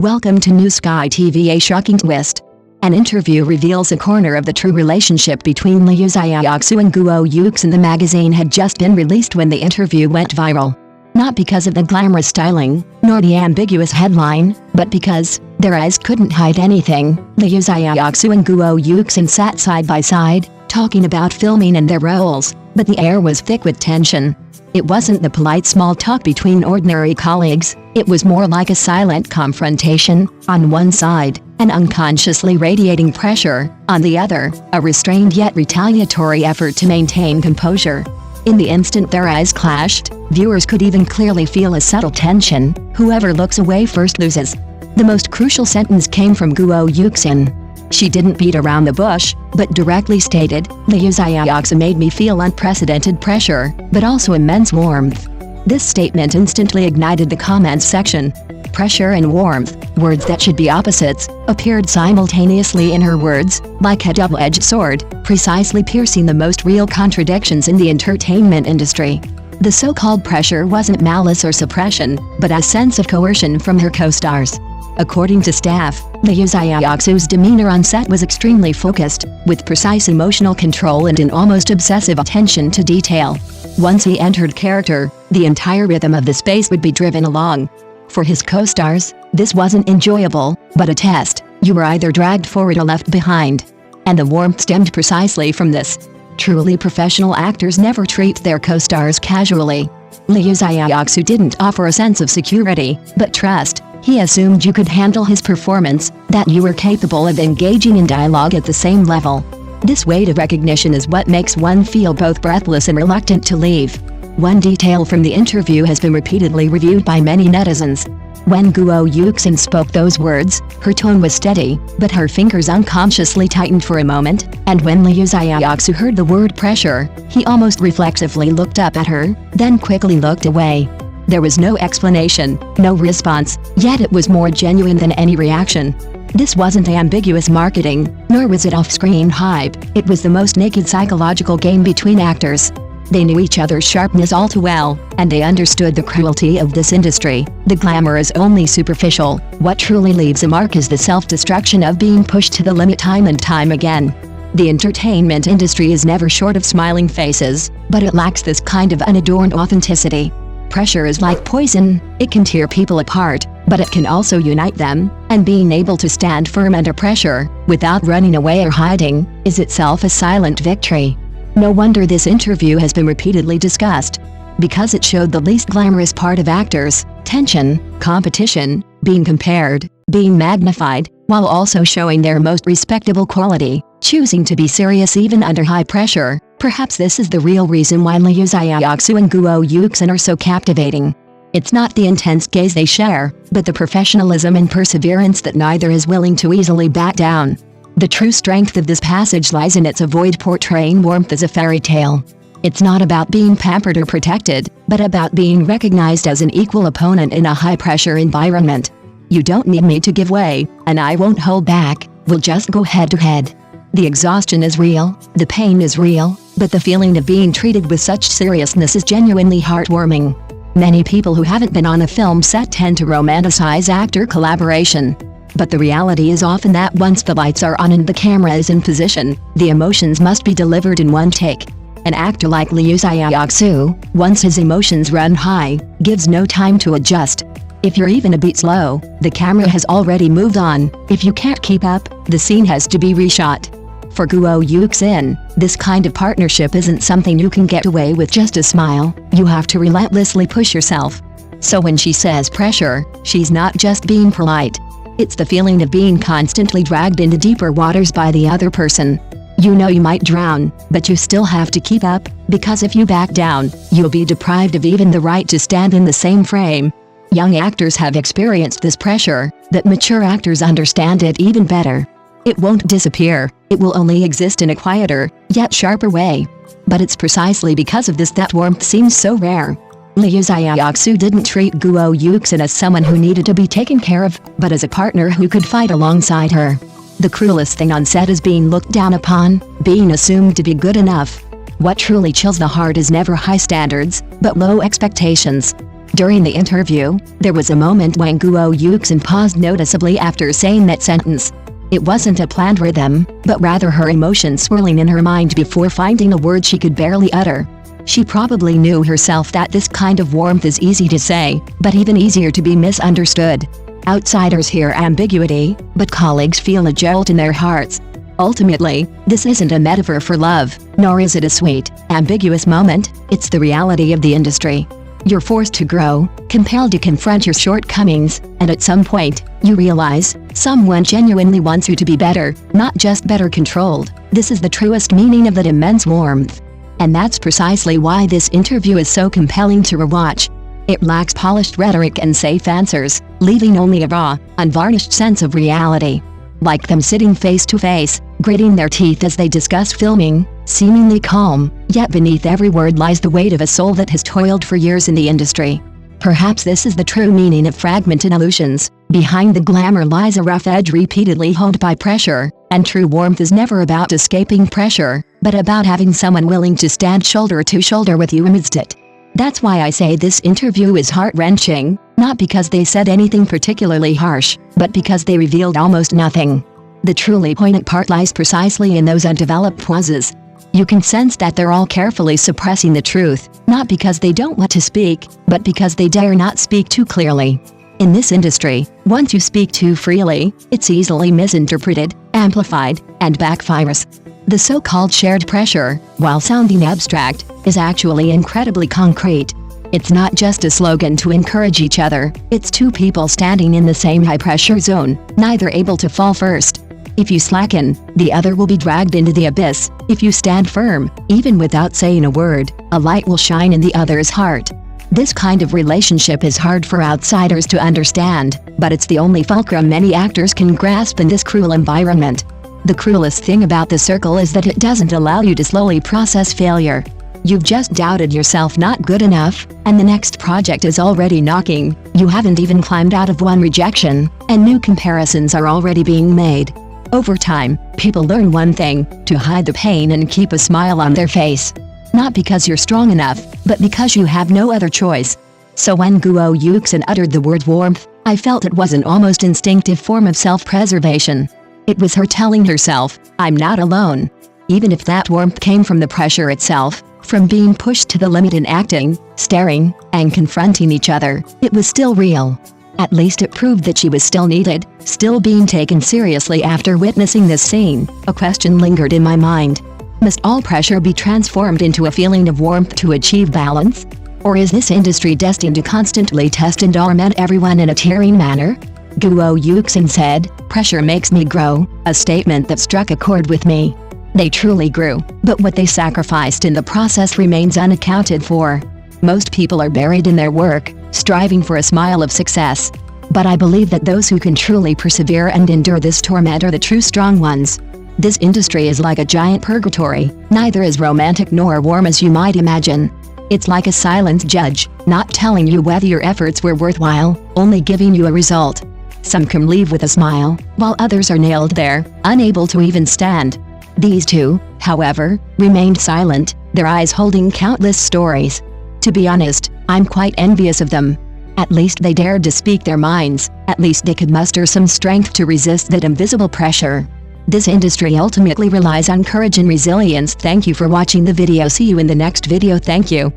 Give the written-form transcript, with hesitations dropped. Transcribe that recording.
Welcome to New Sky TV. A shocking twist. An interview reveals a corner of the true relationship between Liu Xiaoxu and Gu. Yuxin. The magazine had just been released when the interview went viral. Not because of the glamorous styling, nor the ambiguous headline, but because their eyes couldn't hide anything. Liu Xiaoxu and Gu Yuxin sat side by side, talking about filming and their roles, but the air was thick with tension. It wasn't the polite small talk between ordinary colleagues, it was more like a silent confrontation. On one side, an unconsciously radiating pressure, on the other, a restrained yet retaliatory effort to maintain composure. In the instant their eyes clashed, viewers could even clearly feel a subtle tension. Whoever looks away first loses. The most crucial sentence came from Gu Yuxin. She didn't beat around the bush, but directly stated, "Liu Xiaoxu made me feel unprecedented pressure, but also immense warmth." This statement instantly ignited the comments section. Pressure and warmth, words that should be opposites, appeared simultaneously in her words, like a double-edged sword, precisely piercing the most real contradictions in the entertainment industry. The so-called pressure wasn't malice or suppression, but a sense of coercion from her co-stars. According to staff, Liu Xiaoxu's demeanor on set was extremely focused, with precise emotional control and an almost obsessive attention to detail. Once he entered character, the entire rhythm of the space would be driven along. For his co-stars, this wasn't enjoyable, but a test. You were either dragged forward or left behind. And the warmth stemmed precisely from this. Truly professional actors never treat their co-stars casually. Liu Xiaoxu didn't offer a sense of security, but trust. He assumed you could handle his performance, that you were capable of engaging in dialogue at the same level. This weight of recognition is what makes one feel both breathless and reluctant to leave. One detail from the interview has been repeatedly reviewed by many netizens. When Gu Yuxin spoke those words, her tone was steady, but her fingers unconsciously tightened for a moment, and when Liu Xiaoxu heard the word pressure, he almost reflexively looked up at her, then quickly looked away. There was no explanation, no response, yet it was more genuine than any reaction. This wasn't ambiguous marketing, nor was it off-screen hype, it was the most naked psychological game between actors. They knew each other's sharpness all too well, and they understood the cruelty of this industry. The glamour is only superficial. What truly leaves a mark is the self-destruction of being pushed to the limit time and time again. The entertainment industry is never short of smiling faces, but it lacks this kind of unadorned authenticity. Pressure is like poison, it can tear people apart, but it can also unite them, and being able to stand firm under pressure, without running away or hiding, is itself a silent victory. No wonder this interview has been repeatedly discussed. Because it showed the least glamorous part of actors, tension, competition, being compared, being magnified, while also showing their most respectable quality, choosing to be serious even under high pressure. Perhaps this is the real reason why Liu Xiaoxu and Gu Yuxin are so captivating. It's not the intense gaze they share, but the professionalism and perseverance that neither is willing to easily back down. The true strength of this passage lies in its avoid portraying warmth as a fairy tale. It's not about being pampered or protected, but about being recognized as an equal opponent in a high-pressure environment. You don't need me to give way, and I won't hold back, we'll just go head-to-head. The exhaustion is real, the pain is real, but the feeling of being treated with such seriousness is genuinely heartwarming. Many people who haven't been on a film set tend to romanticize actor collaboration. But the reality is often that once the lights are on and the camera is in position, the emotions must be delivered in one take. An actor like Liu Xiaoxu, once his emotions run high, gives no time to adjust. If you're even a bit slow, the camera has already moved on. If you can't keep up, the scene has to be reshot. For Gu Yuxin, this kind of partnership isn't something you can get away with just a smile, you have to relentlessly push yourself. So when she says pressure, she's not just being polite. It's the feeling of being constantly dragged into deeper waters by the other person. You know you might drown, but you still have to keep up, because if you back down, you'll be deprived of even the right to stand in the same frame. Young actors have experienced this pressure, but mature actors understand it even better. It won't disappear, it will only exist in a quieter, yet sharper way. But it's precisely because of this that warmth seems so rare. Liu Xiaoxu didn't treat Gu Yuxin as someone who needed to be taken care of, but as a partner who could fight alongside her. The cruelest thing on set is being looked down upon, being assumed to be good enough. What truly chills the heart is never high standards, but low expectations. During the interview, there was a moment when Yuxin paused noticeably after saying that sentence. It wasn't a planned rhythm, but rather her emotions swirling in her mind before finding a word she could barely utter. She probably knew herself that this kind of warmth is easy to say, but even easier to be misunderstood. Outsiders hear ambiguity, but colleagues feel a jolt in their hearts. Ultimately, this isn't a metaphor for love, nor is it a sweet, ambiguous moment, it's the reality of the industry. You're forced to grow, compelled to confront your shortcomings, and at some point, you realize, someone genuinely wants you to be better, not just better controlled. This is the truest meaning of that immense warmth. And that's precisely why this interview is so compelling to rewatch. It lacks polished rhetoric and safe answers, leaving only a raw, unvarnished sense of reality. Like them sitting face to face, gritting their teeth as they discuss filming, seemingly calm, yet beneath every word lies the weight of a soul that has toiled for years in the industry. Perhaps this is the true meaning of fragmented illusions. Behind the glamour lies a rough edge repeatedly honed by pressure, and true warmth is never about escaping pressure, but about having someone willing to stand shoulder to shoulder with you amidst it. That's why I say this interview is heart-wrenching, not because they said anything particularly harsh, but because they revealed almost nothing. The truly poignant part lies precisely in those undeveloped pauses. You can sense that they're all carefully suppressing the truth, not because they don't want to speak, but because they dare not speak too clearly. In this industry, once you speak too freely, it's easily misinterpreted, amplified, and backfires. The so-called shared pressure, while sounding abstract, is actually incredibly concrete. It's not just a slogan to encourage each other, it's two people standing in the same high-pressure zone, neither able to fall first. If you slacken, the other will be dragged into the abyss. If you stand firm, even without saying a word, a light will shine in the other's heart. This kind of relationship is hard for outsiders to understand, but it's the only fulcrum many actors can grasp in this cruel environment. The cruelest thing about the circle is that it doesn't allow you to slowly process failure. You've just doubted yourself not good enough, and the next project is already knocking. You haven't even climbed out of one rejection, and new comparisons are already being made. Over time, people learn one thing: to hide the pain and keep a smile on their face. Not because you're strong enough, but because you have no other choice. So when Yuxin uttered the word warmth, I felt it was an almost instinctive form of self-preservation. It was her telling herself, I'm not alone. Even if that warmth came from the pressure itself, from being pushed to the limit in acting, staring, and confronting each other, it was still real. At least it proved that she was still needed, still being taken seriously. After witnessing this scene, a question lingered in my mind. Must all pressure be transformed into a feeling of warmth to achieve balance? Or is this industry destined to constantly test and torment everyone in a tearing manner? Yuxin said, "Pressure makes me grow," a statement that struck a chord with me. They truly grew, but what they sacrificed in the process remains unaccounted for. Most people are buried in their work, striving for a smile of success. But I believe that those who can truly persevere and endure this torment are the true strong ones. This industry is like a giant purgatory, neither as romantic nor warm as you might imagine. It's like a silent judge, not telling you whether your efforts were worthwhile, only giving you a result. Some can leave with a smile, while others are nailed there, unable to even stand. These two, however, remained silent, their eyes holding countless stories. To be honest, I'm quite envious of them. At least they dared to speak their minds, at least they could muster some strength to resist that invisible pressure. This industry ultimately relies on courage and resilience. Thank you for watching the video. See you in the next video. Thank you.